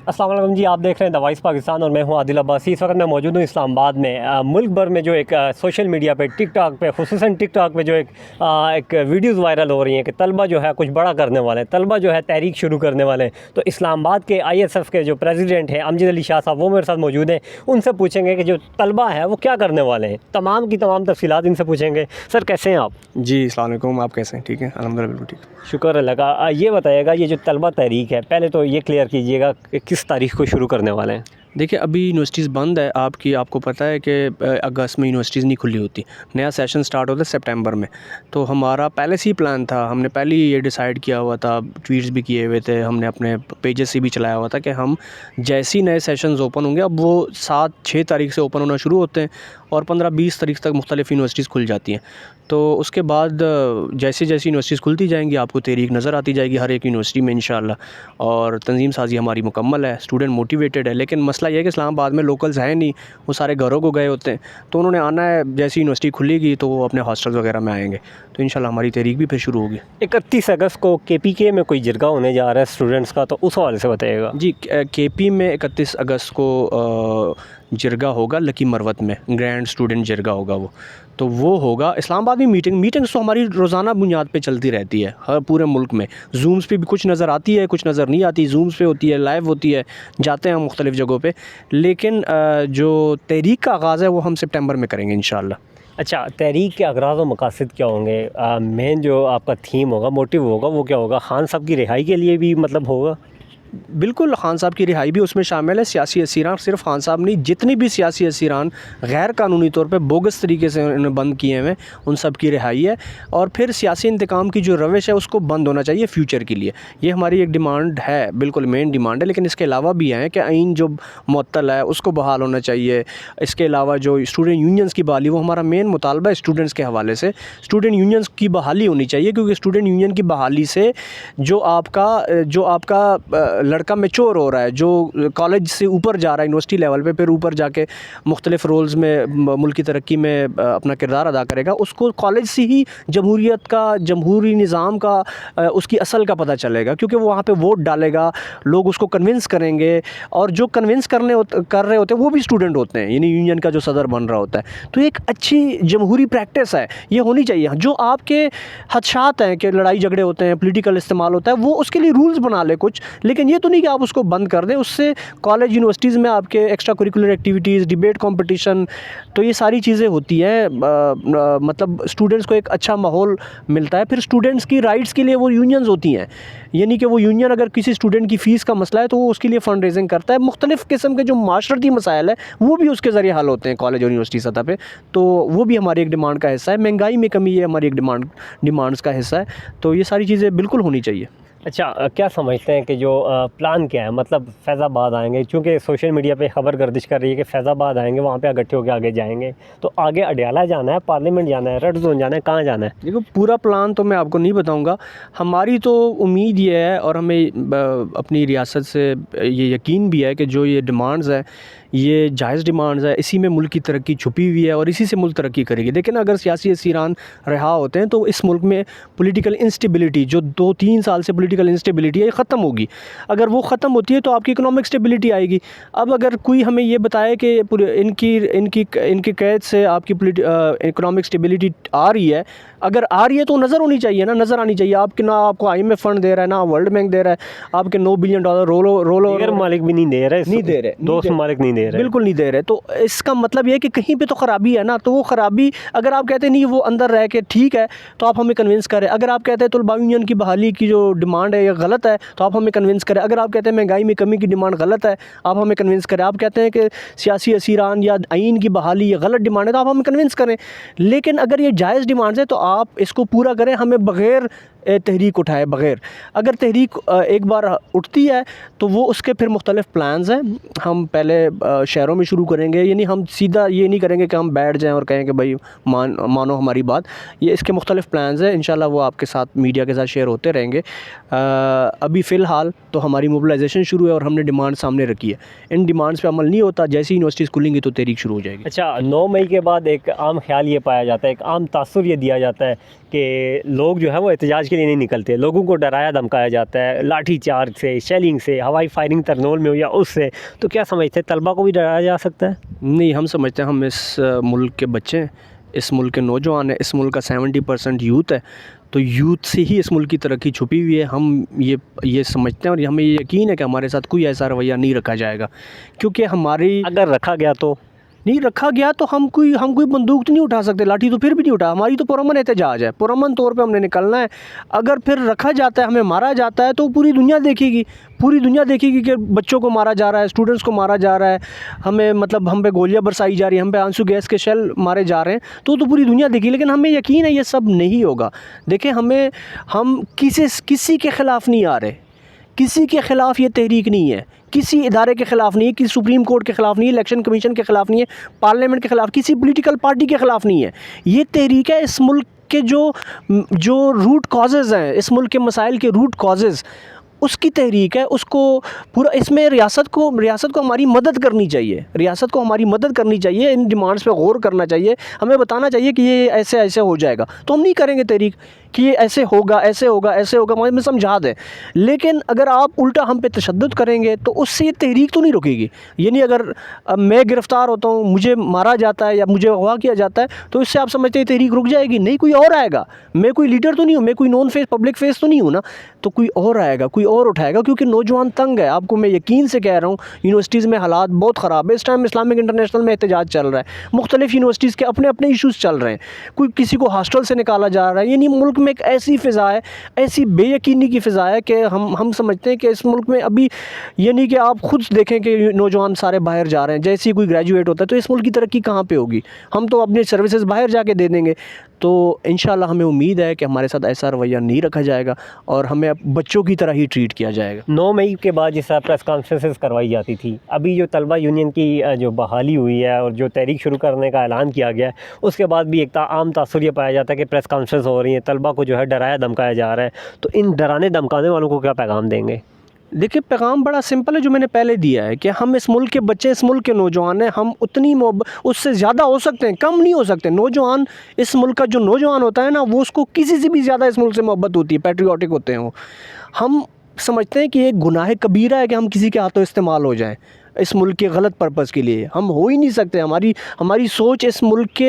السلام علیکم جی، آپ دیکھ رہے ہیں دا وائس پاکستان اور میں ہوں عادل عباسی۔ اس وقت میں موجود ہوں اسلام آباد میں۔ ملک بھر میں جو ایک سوشل میڈیا پہ ٹک ٹاک پہ خصوصاً ٹک ٹاک پہ جو ایک ویڈیوز وائرل ہو رہی ہیں کہ طلبہ جو ہے کچھ بڑا کرنے والے ہیں، طلبہ جو ہے تحریک شروع کرنے والے ہیں۔ تو اسلام آباد کے ISF کے جو پریزیڈنٹ ہیں امجد علی شاہ صاحب، وہ میرے ساتھ موجود ہیں۔ ان سے پوچھیں گے کہ جو طلبہ ہیں وہ کیا کرنے والے ہیں، تمام کی تمام تفصیلات ان سے پوچھیں گے۔ سر کیسے ہیں آپ؟ جی السلام علیکم، آپ کیسے ہیں؟ ٹھیک ہے الحمدللہ، بالکل ٹھیک۔ شکر اللہ کا۔ یہ بتائیے گا، یہ جو طلبہ تحریک ہے، پہلے تو یہ کلیئر کیجیے گا کہ کس تاریخ کو شروع کرنے والے ہیں؟ دیکھیں ابھی یونیورسٹیز بند ہے آپ کو پتہ ہے کہ اگست میں یونیورسٹیز نہیں کھلی ہوتی، نیا سیشن سٹارٹ ہوتا ہے سپٹمبر میں۔ تو ہمارا پہلے سے ہی پلان تھا، ہم نے پہلے ہی یہ ڈیسائیڈ کیا ہوا تھا، ٹویٹس بھی کیے ہوئے تھے، ہم نے اپنے پیجز سے بھی چلایا ہوا تھا کہ ہم جیسی نئے سیشنز اوپن ہوں گے، اب وہ 7-6 تاریخ سے اوپن ہونا شروع ہوتے ہیں اور 15-20 تاریخ تک مختلف یونیورسٹیز کھل جاتی ہیں۔ تو اس کے بعد جیسے یونیورسٹیز کھلتی جائیں گی آپ کو تحریک نظر آتی جائے گی ہر ایک یونیورسٹی میں انشاءاللہ۔ اور تنظیم سازی ہماری مکمل ہے، اسٹوڈنٹ موٹیویٹڈ ہے، لیکن مسئلہ یہ ہے کہ اسلام آباد میں لوکلز ہیں نہیں، وہ سارے گھروں کو گئے ہوتے ہیں، تو انہوں نے آنا ہے، جیسی یونیورسٹی کھلے گی تو وہ اپنے ہاسٹلز وغیرہ میں آئیں گے، تو انشاءاللہ ہماری تحریک بھی پھر شروع ہوگی۔ 31 اگست کو KPK میں کوئی جرگہ ہونے جا رہا ہے اسٹوڈنٹس کا، تو اس حوالے سے بتائیے گا۔ جی KP میں 31 اگست کو جرگہ ہوگا، لکی مروت میں گرینڈ اسٹوڈنٹ جرگہ ہوگا تو وہ ہوگا اسلام آباد میں۔ میٹنگس تو ہماری روزانہ بنیاد پہ چلتی رہتی ہے ہر پورے ملک میں، زومز پہ بھی کچھ نظر آتی ہے، کچھ نظر نہیں آتی، زومز پہ ہوتی ہے، لائیو ہوتی ہے، جاتے ہیں ہم مختلف جگہوں پہ، لیکن جو تحریک کا آغاز ہے وہ ہم سپٹمبر میں کریں گے انشاءاللہ۔ اچھا، تحریک کے اغراض و مقاصد کیا ہوں گے؟ مین جو آپ کا تھیم ہوگا، موٹیو ہوگا، وہ کیا ہوگا؟ خان صاحب کی رہائی کے لیے بھی مطلب ہوگا؟ بالکل، خان صاحب کی رہائی بھی اس میں شامل ہے۔ سیاسی اسیران صرف خان صاحب نہیں، جتنی بھی سیاسی اسیران غیر قانونی طور پہ بوگس طریقے سے انہوں نے بند کیے ہیں، ان سب کی رہائی ہے۔ اور پھر سیاسی انتقام کی جو روش ہے اس کو بند ہونا چاہیے فیوچر کے لیے، یہ ہماری ایک ڈیمانڈ ہے، بالکل مین ڈیمانڈ ہے۔ لیکن اس کے علاوہ بھی ہیں کہ آئین جو معطل ہے اس کو بحال ہونا چاہیے۔ اس کے علاوہ جو اسٹوڈنٹ یونینز کی بحالی، وہ ہمارا مین مطالبہ ہے اسٹوڈنٹس کے حوالے سے، اسٹوڈنٹ یونینز کی بحالی ہونی چاہیے، کیونکہ اسٹوڈنٹ یونین کی بحالی سے جو آپ کا لڑکا میچور ہو رہا ہے، جو کالج سے اوپر جا رہا ہے یونیورسٹی لیول پہ، پھر اوپر جا کے مختلف رولز میں ملکی ترقی میں اپنا کردار ادا کرے گا، اس کو کالج سے ہی جمہوریت کا، جمہوری نظام کا، اس کی اصل کا پتہ چلے گا، کیونکہ وہ وہاں پہ ووٹ ڈالے گا، لوگ اس کو کنونس کریں گے، اور جو کنونس کر رہے ہوتے ہیں وہ بھی اسٹوڈنٹ ہوتے ہیں، یعنی یونین کا جو صدر بن رہا ہوتا ہے۔ تو ایک اچھی جمہوری پریکٹس ہے، یہ ہونی چاہیے۔ جو آپ کے خدشات ہیں کہ لڑائی جھگڑے ہوتے ہیں، پولیٹیکل استعمال ہوتا ہے، وہ اس کے لیے رولز بنا لے کچھ، لیکن یہ تو نہیں کہ آپ اس کو بند کر دیں۔ اس سے کالج یونیورسٹیز میں آپ کے extra curricular activities, debate competition, تو یہ ساری چیزیں ہوتی ہیں، مطلب اسٹوڈنٹس کو ایک اچھا ماحول ملتا ہے۔ پھر اسٹوڈنٹس کی رائٹس کے لیے وہ یونینز ہوتی ہیں، یعنی کہ وہ یونین اگر کسی اسٹوڈنٹ کی فیس کا مسئلہ ہے تو وہ اس کے لیے فنڈ ریزنگ کرتا ہے۔ مختلف قسم کے جو معاشرتی مسائل ہیں وہ بھی اس کے ذریعے حل ہوتے ہیں کالج اور یونیورسٹی سطح پہ، تو وہ بھی ہماری ایک ڈیمانڈ کا حصہ ہے۔ مہنگائی میں کمی، یہ ہماری ایک ڈیمانڈس کا حصہ ہے، تو یہ ساری چیزیں بالکل ہونی چاہیے۔ اچھا، کیا سمجھتے ہیں کہ جو پلان کیا ہے؟ مطلب فیض آباد آئیں گے، چونکہ سوشل میڈیا پہ خبر گردش کر رہی ہے کہ فیض آباد آئیں گے، وہاں پہ اکٹھے ہو کے آگے جائیں گے، تو آگے اڈیالہ جانا ہے، پارلیمنٹ جانا ہے، ریڈ زون جانا ہے، کہاں جانا ہے؟ دیکھو پورا پلان تو میں آپ کو نہیں بتاؤں گا، ہماری تو امید یہ ہے اور ہمیں اپنی ریاست سے یہ یقین بھی ہے کہ جو یہ ڈیمانڈز ہیں یہ جائز ڈیمانڈز ہے، اسی میں ملک کی ترقی چھپی ہوئی ہے اور اسی سے ملک ترقی کرے گی۔ لیکن اگر سیاسی اسیران رہا ہوتے ہیں تو اس ملک میں پولیٹیکل انسٹیبلٹی، جو 2-3 سال سے پولیٹیکل انسٹیبلٹی ہے، یہ ختم ہوگی۔ اگر وہ ختم ہوتی ہے تو آپ کی اکنامک اسٹیبلٹی آئے گی۔ اب اگر کوئی ہمیں یہ بتائے کہ ان کی قید سے آپ کی اکنامک اسٹیبلٹی آ رہی ہے، اگر آ رہی ہے تو نظر ہونی چاہیے نا، نظر آنی چاہیے۔ آپ نہ آپ کو IMF فنڈ دے رہا ہے، نہ ورلڈ بینک دے رہا ہے، آپ کے $9 بلین رول دیگر ممالک بھی نہیں دے رہے، دوست ممالک نہیں دے رہے، بالکل نہیں دے رہے۔ تو اس کا مطلب یہ ہے کہ کہیں پہ تو خرابی ہے نا، تو وہ خرابی اگر آپ کہتے ہیں نہیں وہ اندر رہ کے ٹھیک ہے تو آپ ہمیں کنونس کریں۔ اگر آپ کہتے ہیں طلباء یونین کی بحالی کی جو ڈیمانڈ ہے یہ غلط ہے تو آپ ہمیں کنونس کریں۔ اگر آپ کہتے ہیں مہنگائی میں کمی کی ڈیمانڈ غلط ہے، آپ ہمیں کنونس کریں۔ آپ کہتے ہیں کہ سیاسی اسیران یا آئین کی بحالی یہ غلط ڈیمانڈ ہے تو آپ ہمیں کنونس کریں۔ لیکن اگر یہ جائز ڈیمانڈز ہے تو آپ اس کو پورا کریں، ہمیں بغیر تحریک اٹھائے بغیر۔ اگر تحریک ایک بار اٹھتی ہے تو وہ اس کے پھر مختلف پلانز ہیں۔ ہم پہلے شہروں میں شروع کریں گے، یعنی ہم سیدھا یہ نہیں کریں گے کہ ہم بیٹھ جائیں اور کہیں کہ بھائی مانو ہماری بات۔ یہ اس کے مختلف پلانز ہیں، انشاءاللہ وہ آپ کے ساتھ میڈیا کے ساتھ شیئر ہوتے رہیں گے۔ ابھی فی الحال تو ہماری موبلائزیشن شروع ہے اور ہم نے ڈیمانڈ سامنے رکھی ہے۔ ان ڈیمانڈز پہ عمل نہیں ہوتا، جیسی یونیورسٹیز کھلیں گی تو تحریک شروع ہو جائے گی۔ اچھا، 9 مئی کے بعد ایک عام خیال یہ پایا جاتا ہے، ایک عام تاثر یہ دیا جاتا ہے کہ لوگ جو ہے وہ احتجاج کے لیے نہیں نکلتے, لوگوں کو ڈرایا دھمکایا جاتا ہے لاٹھی چارج سے, شیلنگ سے, ہوائی فائرنگ ترنول میں ہو یا اس سے, تو کیا سمجھتے ہیں طلبہ کو بھی ڈرایا جا سکتا ہے؟ نہیں, ہم سمجھتے ہیں ہم اس ملک کے بچے ہیں, اس ملک کے نوجوان ہیں, اس ملک کا 70% یوتھ ہے, تو یوتھ سے ہی اس ملک کی ترقی چھپی ہوئی ہے. ہم یہ سمجھتے ہیں اور ہمیں یہ یقین ہے کہ ہمارے ساتھ کوئی ایسا رویہ نہیں رکھا جائے گا, کیونکہ ہماری اگر رکھا گیا تو نہیں رکھا گیا تو ہم کوئی بندوق تو نہیں اٹھا سکتے, لاٹھی تو پھر بھی نہیں اٹھا, ہماری تو پرامن احتجاج ہے, پرامن طور پہ ہم نے نکلنا ہے. اگر پھر رکھا جاتا ہے, ہمیں مارا جاتا ہے, تو پوری دنیا دیکھے گی, پوری دنیا دیکھے گی کہ بچوں کو مارا جا رہا ہے, اسٹوڈنٹس کو مارا جا رہا ہے, ہمیں مطلب ہم پہ گولیاں برسائی جا رہی ہیں, ہم پہ آنسو گیس کے شیل مارے جا رہے ہیں, تو پوری دنیا دیکھی. لیکن ہمیں یقین ہے یہ سب نہیں ہوگا. دیکھیں, ہم کسی کے خلاف نہیں آ رہے, کسی کے خلاف یہ تحریک نہیں ہے, کسی ادارے کے خلاف نہیں ہے, کسی سپریم کورٹ کے خلاف نہیں ہے, الیکشن کمیشن کے خلاف نہیں ہے, پارلیمنٹ کے خلاف, کسی پولیٹیکل پارٹی کے خلاف نہیں ہے. یہ تحریک ہے اس ملک کے جو روٹ کازز ہیں, اس ملک کے مسائل کے روٹ کازز, اس کی تحریک ہے. اس کو پورا, اس میں ریاست کو ہماری مدد کرنی چاہیے, ریاست کو ہماری مدد کرنی چاہیے, ان ڈیمانڈز پہ غور کرنا چاہیے, ہمیں بتانا چاہیے کہ یہ ایسے ہو جائے گا, تو ہم نہیں کریں گے تحریک کہ یہ ایسے ہوگا, ہمیں سمجھا دیں. لیکن اگر آپ الٹا ہم پہ تشدد کریں گے تو اس سے یہ تحریک تو نہیں رکے گی. یعنی اگر میں گرفتار ہوتا ہوں, مجھے مارا جاتا ہے یا مجھے اغوا کیا جاتا ہے, تو اس سے آپ سمجھتے ہیں تحریک رک جائے گی؟ نہیں, کوئی اور آئے گا. میں کوئی لیڈر تو نہیں ہوں, میں کوئی نون فیس, پبلک فیس تو نہیں ہوں نا, تو کوئی اور آئے گا, کوئی اور اٹھائے گا, کیونکہ نوجوان تنگ ہے. آپ کو میں یقین سے کہہ رہا ہوں, یونیورسٹیز میں حالات بہت خراب ہے. اس ٹائم اسلامک انٹرنیشنل میں احتجاج چل رہا ہے, مختلف یونیورسٹیز کے اپنے ایشوز چل رہے ہیں, کوئی کسی کو ہاسٹل سے نکالا جا رہا ہے. یعنی ملک میں ایک ایسی فضا ہے, ایسی بے یقینی کی فضا ہے کہ ہم سمجھتے ہیں کہ اس ملک میں ابھی, یعنی کہ آپ خود دیکھیں کہ نوجوان سارے باہر جا رہے ہیں. جیسے ہی کوئی گریجویٹ ہوتا ہے تو اس ملک کی ترقی کہاں پہ ہوگی؟ ہم تو اپنی سروسز باہر جا کے دے دیں گے. تو انشاءاللہ ہمیں امید ہے کہ ہمارے ساتھ ایسا رویہ نہیں رکھا جائے گا اور ہمیں بچوں کی طرح ہی ٹریٹ کیا جائے گا. 9 مئی کے بعد جس طرح پریس کانفرنسز کروائی جاتی تھی, ابھی جو طلبہ یونین کی جو بحالی ہوئی ہے اور جو تحریک شروع کرنے کا اعلان کیا گیا ہے, اس کے بعد بھی ایک عام تاثر یہ پایا جاتا ہے کہ پریس کانفرنس ہو رہی ہیں, طلبہ کو جو ہے ڈرایا دھمکایا جا رہا ہے. تو ان ڈرانے دھمکانے والوں کو کیا پیغام دیں گے؟ دیکھیں, پیغام بڑا سمپل ہے جو میں نے پہلے دیا ہے کہ ہم اس ملک کے بچے, اس ملک کے نوجوان ہیں, ہم اتنی اس سے زیادہ ہو سکتے ہیں, کم نہیں ہو سکتے. نوجوان, اس ملک کا جو نوجوان ہوتا ہے نا, وہ اس کو کسی سے بھی زیادہ اس ملک سے محبت ہوتی ہے, پیٹریوٹک ہوتے ہیں وہ. ہم سمجھتے ہیں کہ یہ گناہ کبیرہ ہے کہ ہم کسی کے ہاتھوں استعمال ہو جائیں اس ملک کے غلط پرپس کے لیے. ہم ہو ہی نہیں سکتے. ہماری سوچ اس ملک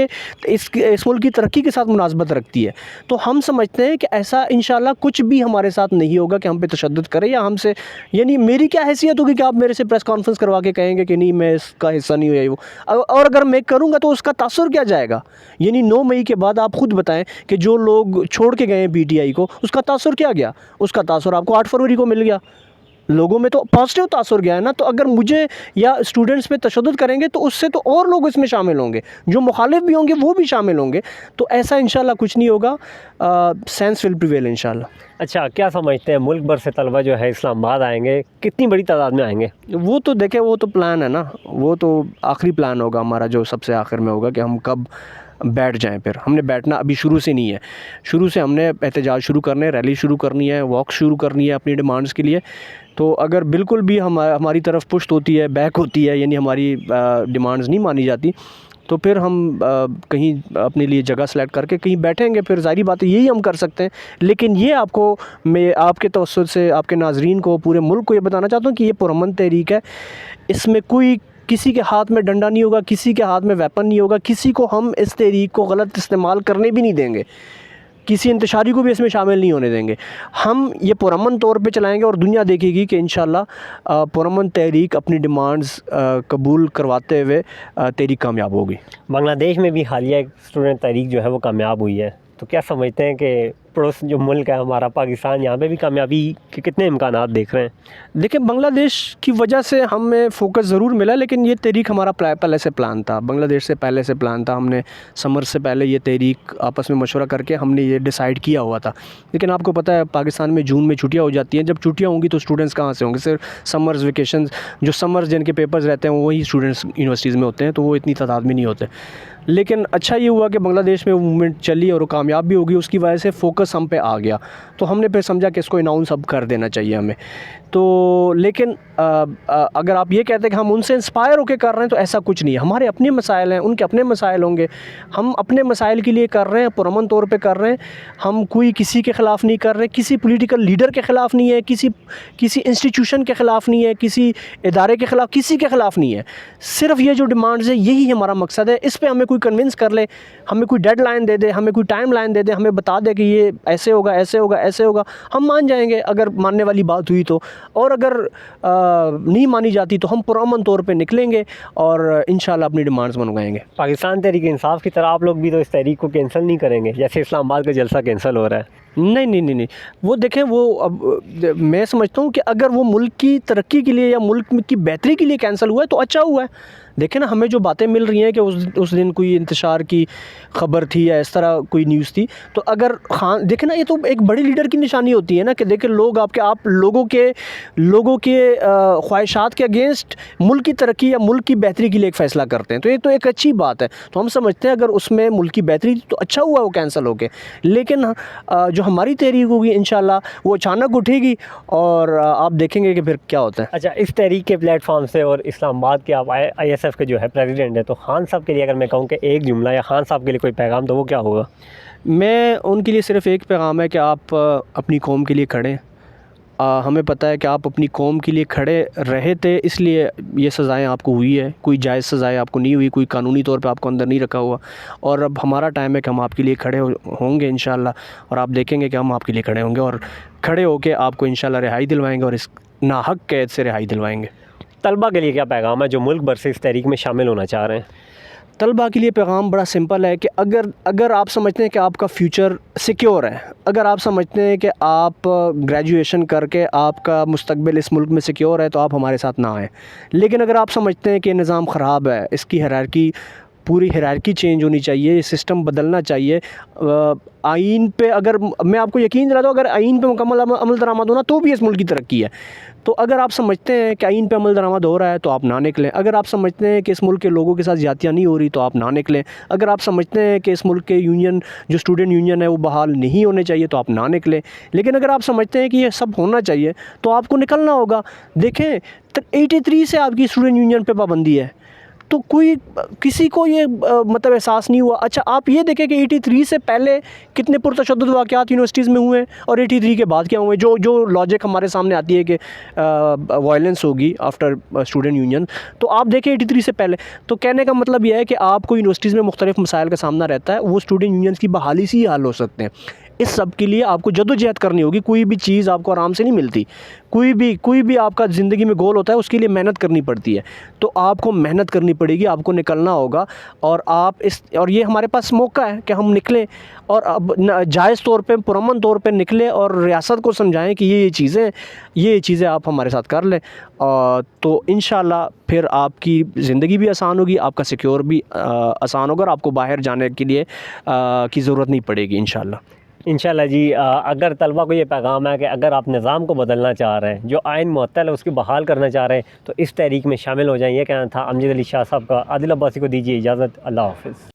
کی ترقی کے ساتھ مناسبت رکھتی ہے. تو ہم سمجھتے ہیں کہ ایسا انشاءاللہ کچھ بھی ہمارے ساتھ نہیں ہوگا کہ ہم پہ تشدد کرے یا ہم سے, یعنی میری کیا حیثیت ہوگی کہ آپ میرے سے پریس کانفرنس کروا کے کہیں گے کہ نہیں میں اس کا حصہ نہیں ہویا وہ, اور اگر میں کروں گا تو اس کا تاثر کیا جائے گا؟ یعنی 9 مئی کے بعد آپ خود بتائیں کہ جو لوگ چھوڑ کے گئے ہیں پی ٹی آئی کو, اس کا تاثر کیا گیا؟ اس کا تاثر آپ کو 8 فروری کو مل گیا. لوگوں میں تو پازیٹیو تاثر گیا ہے نا. تو اگر مجھے یا اسٹوڈنٹس پہ تشدد کریں گے تو اس سے تو اور لوگ اس میں شامل ہوں گے, جو مخالف بھی ہوں گے وہ بھی شامل ہوں گے. تو ایسا انشاءاللہ کچھ نہیں ہوگا. سینس ول پریویل انشاءاللہ. اچھا, کیا سمجھتے ہیں ملک بھر سے طلبہ جو ہے اسلام آباد آئیں گے, کتنی بڑی تعداد میں آئیں گے؟ وہ تو دیکھیں, وہ تو پلان ہے نا, وہ تو آخری پلان ہوگا ہمارا, جو سب سے آخر میں ہوگا کہ ہم کب بیٹھ جائیں. پھر ہم نے بیٹھنا ابھی شروع سے نہیں ہے. شروع سے ہم نے احتجاج شروع کرنے, ریلی شروع کرنی ہے, واک شروع کرنی ہے اپنی ڈیمانڈز کے لیے. تو اگر بالکل بھی ہماری طرف پشت ہوتی ہے, بیک ہوتی ہے, یعنی ہماری ڈیمانڈز نہیں مانی جاتی, تو پھر ہم کہیں اپنے لیے جگہ سلیکٹ کر کے کہیں بیٹھیں گے. پھر ظاہری بات ہے یہی ہم کر سکتے ہیں. لیکن یہ میں آپ کے توسط سے آپ کے ناظرین کو, پورے ملک کو یہ بتانا چاہتا ہوں کہ یہ پرامن تحریک ہے. اس میں کوئی کسی کے ہاتھ میں ڈنڈا نہیں ہوگا, کسی کے ہاتھ میں ویپن نہیں ہوگا, کسی کو ہم اس تحریک کو غلط استعمال کرنے بھی نہیں دیں گے, کسی انتشاری کو بھی اس میں شامل نہیں ہونے دیں گے. ہم یہ پرامن طور پہ چلائیں گے اور دنیا دیکھے گی کہ انشاءاللہ پرامن تحریک اپنی ڈیمانڈز قبول کرواتے ہوئے تحریک کامیاب ہوگی. بنگلہ دیش میں بھی حالیہ اسٹوڈنٹ تحریک جو ہے وہ کامیاب ہوئی ہے, تو کیا سمجھتے ہیں کہ پڑوس جو ملک ہے ہمارا پاکستان, یہاں پہ بھی کامیابی کے کتنے امکانات دیکھ رہے ہیں؟ دیکھیں, بنگلہ دیش کی وجہ سے ہمیں فوکس ضرور ملا, لیکن یہ تحریک ہمارا پہلے سے پلان تھا, بنگلہ دیش سے پہلے سے پلان تھا. ہم نے سمر سے پہلے یہ تحریک آپس میں مشورہ کر کے ہم نے یہ ڈیسائیڈ کیا ہوا تھا. لیکن آپ کو پتہ ہے پاکستان میں جون میں چھٹیاں ہو جاتی ہیں. جب چھٹیاں ہوں گی تو اسٹوڈنٹس کہاں سے ہوں گے؟ صرف سمرز ویکیشنز, جو سمرز جن کے پیپرز رہتے ہیں وہی اسٹوڈنٹس یونیورسٹیز میں ہوتے ہیں, تو وہ اتنی تعداد میں نہیں ہوتے. لیکن اچھا یہ ہوا کہ بنگلہ دیش میں وہ موومنٹ چلی اور وہ کامیاب بھی ہوگی. اس کی وجہ سے فوکس ہم پہ آ گیا, تو ہم نے پھر سمجھا کہ اس کو اناؤنس اب کر دینا چاہیے ہمیں. تو لیکن اگر آپ یہ کہتے ہیں کہ ہم ان سے انسپائر ہو کے کر رہے ہیں تو ایسا کچھ نہیں ہے. ہمارے اپنے مسائل ہیں, ان کے اپنے مسائل ہوں گے. ہم اپنے مسائل کے لیے کر رہے ہیں, پرامن طور پہ کر رہے ہیں. ہم کوئی کسی کے خلاف نہیں کر رہے, کسی پولیٹیکل لیڈر کے خلاف نہیں ہے, کسی انسٹیٹیوشن کے خلاف نہیں ہے, کسی ادارے کے خلاف, کسی کے خلاف نہیں ہے. صرف یہ جو ڈیمانڈز ہے یہی ہمارا مقصد ہے. اس پہ ہمیں کوئی کنونس کر لے, ہمیں کوئی ڈیڈ لائن دے دے, ہمیں کوئی ٹائم لائن دے دے, ہمیں بتا دے کہ یہ ایسے ہوگا, ایسے ہوگا, ایسے ہوگا, ہم مان جائیں گے اگر ماننے والی بات ہوئی تو. اور اگر نہیں مانی جاتی تو ہم پرامن طور پہ نکلیں گے اور انشاءاللہ اپنی ڈیمانڈز منوائیں گے. پاکستان تحریک انصاف کی طرح آپ لوگ بھی تو اس تحریک کو کینسل نہیں کریں گے جیسے اسلام آباد کا جلسہ کینسل ہو رہا ہے؟ نہیں, وہ دیکھیں, وہ اب میں سمجھتا ہوں کہ اگر وہ ملک کی ترقی کے لیے یا ملک کی بہتری کے لیے کینسل ہوا ہے تو اچھا ہوا ہے. دیکھیں نا, ہمیں جو باتیں مل رہی ہیں کہ اس دن کوئی انتشار کی خبر تھی یا اس طرح کوئی نیوز تھی, تو اگر دیکھیں نا, یہ تو ایک بڑے لیڈر کی نشانی ہوتی ہے نا کہ دیکھیں لوگ آپ لوگوں کے خواہشات کے اگینسٹ ملک کی ترقی یا ملک کی بہتری کے لیے ایک فیصلہ کرتے ہیں, تو یہ تو ایک اچھی بات ہے. تو ہم سمجھتے ہیں اگر اس میں ملک کی بہتری تو اچھا ہوا وہ کینسل ہو کے. لیکن جو ہماری تحریک ہوگی انشاءاللہ وہ اچانک اٹھے گی اور آپ دیکھیں گے کہ پھر کیا ہوتا ہے. اچھا, اس تحریک کے پلیٹ فارم سے اور اسلام آباد کے آپ آئی ایس ایف کے جو ہے پریزیڈنٹ ہے, تو خان صاحب کے لیے اگر میں کہوں کہ ایک جملہ یا خان صاحب کے لیے کوئی پیغام, تو وہ کیا ہوگا؟ میں ان کے لیے صرف ایک پیغام ہے کہ آپ اپنی قوم کے لیے کھڑیں. ہمیں پتہ ہے کہ آپ اپنی قوم کے لیے کھڑے رہے تھے, اس لیے یہ سزائیں آپ کو ہوئی ہے. کوئی جائز سزائیں آپ کو نہیں ہوئی, کوئی قانونی طور پہ آپ کو اندر نہیں رکھا ہوا. اور اب ہمارا ٹائم ہے کہ ہم آپ کے لیے کھڑے ہوں گے انشاءاللہ, اور آپ دیکھیں گے کہ ہم آپ کے لیے کھڑے ہوں گے اور کھڑے ہو کے آپ کو انشاءاللہ رہائی دلوائیں گے اور اس ناحق قید سے رہائی دلوائیں گے. طلبہ کے لیے کیا پیغام ہے جو ملک بھر سے اس تحریک میں شامل ہونا چاہ رہے ہیں؟ طلباء کے لیے پیغام بڑا سمپل ہے کہ اگر آپ سمجھتے ہیں کہ آپ کا فیوچر سیکیور ہے, اگر آپ سمجھتے ہیں کہ آپ گریجویشن کر کے آپ کا مستقبل اس ملک میں سیکیور ہے, تو آپ ہمارے ساتھ نہ آئیں. لیکن اگر آپ سمجھتے ہیں کہ نظام خراب ہے, اس کی پوری ہیرارکی چینج ہونی چاہیے, یہ سسٹم بدلنا چاہیے, آئین پہ اگر میں آپ کو یقین دلاتا ہوں اگر آئین پہ مکمل عمل درآمد ہونا تو بھی اس ملک کی ترقی ہے. تو اگر آپ سمجھتے ہیں کہ آئین پہ عمل درآمد ہو رہا ہے تو آپ نہ نکلیں. اگر آپ سمجھتے ہیں کہ اس ملک کے لوگوں کے ساتھ زیادتیاں نہیں ہو رہی تو آپ نہ نکلیں. اگر آپ سمجھتے ہیں کہ اس ملک کے یونین جو اسٹوڈنٹ یونین ہے وہ بحال نہیں ہونے چاہیے تو آپ نہ نکلیں. لیکن اگر آپ سمجھتے ہیں کہ یہ سب ہونا چاہیے تو آپ کو نکلنا ہوگا. دیکھیں 83 سے آپ کی اسٹوڈنٹ یونین پہ پابندی ہے, تو کسی کو یہ مطلب احساس نہیں ہوا. اچھا, آپ یہ دیکھیں کہ 83 سے پہلے کتنے پرتشدد واقعات یونیورسٹیز میں ہوئے ہیں اور 83 کے بعد کیا ہوئے. جو لاجک ہمارے سامنے آتی ہے کہ وائلنس ہوگی آفٹر اسٹوڈنٹ یونین, تو آپ دیکھیں 83 سے پہلے. تو کہنے کا مطلب یہ ہے کہ آپ کو یونیورسٹیز میں مختلف مسائل کا سامنا رہتا ہے, وہ اسٹوڈنٹ یونینز کی بحالی سے ہی حل ہو سکتے ہیں. اس سب کے لیے آپ کو جدوجہد کرنی ہوگی. کوئی بھی چیز آپ کو آرام سے نہیں ملتی. کوئی بھی آپ کا زندگی میں گول ہوتا ہے, اس کے لیے محنت کرنی پڑتی ہے. تو آپ کو محنت کرنی پڑے گی, آپ کو نکلنا ہوگا. اور یہ ہمارے پاس موقع ہے کہ ہم نکلیں اور اب جائز طور پہ پرامن طور پہ نکلیں اور ریاست کو سمجھائیں کہ یہ چیزیں آپ ہمارے ساتھ کر لیں. تو انشاءاللہ پھر آپ کی زندگی بھی آسان ہوگی, آپ کا سیکیور بھی آسان ہوگا, اور آپ کو باہر جانے کے لیے کی ضرورت نہیں پڑے گی انشاءاللہ. انشاءاللہ جی. اگر طلبہ کو یہ پیغام ہے کہ اگر آپ نظام کو بدلنا چاہ رہے ہیں, جو آئین معطل ہے اس کی بحال کرنا چاہ رہے ہیں, تو اس تحریک میں شامل ہو جائیں. یہ کہنا تھا امجد علی شاہ صاحب کا. عادل عباسی کو دیجیے اجازت. اللہ حافظ.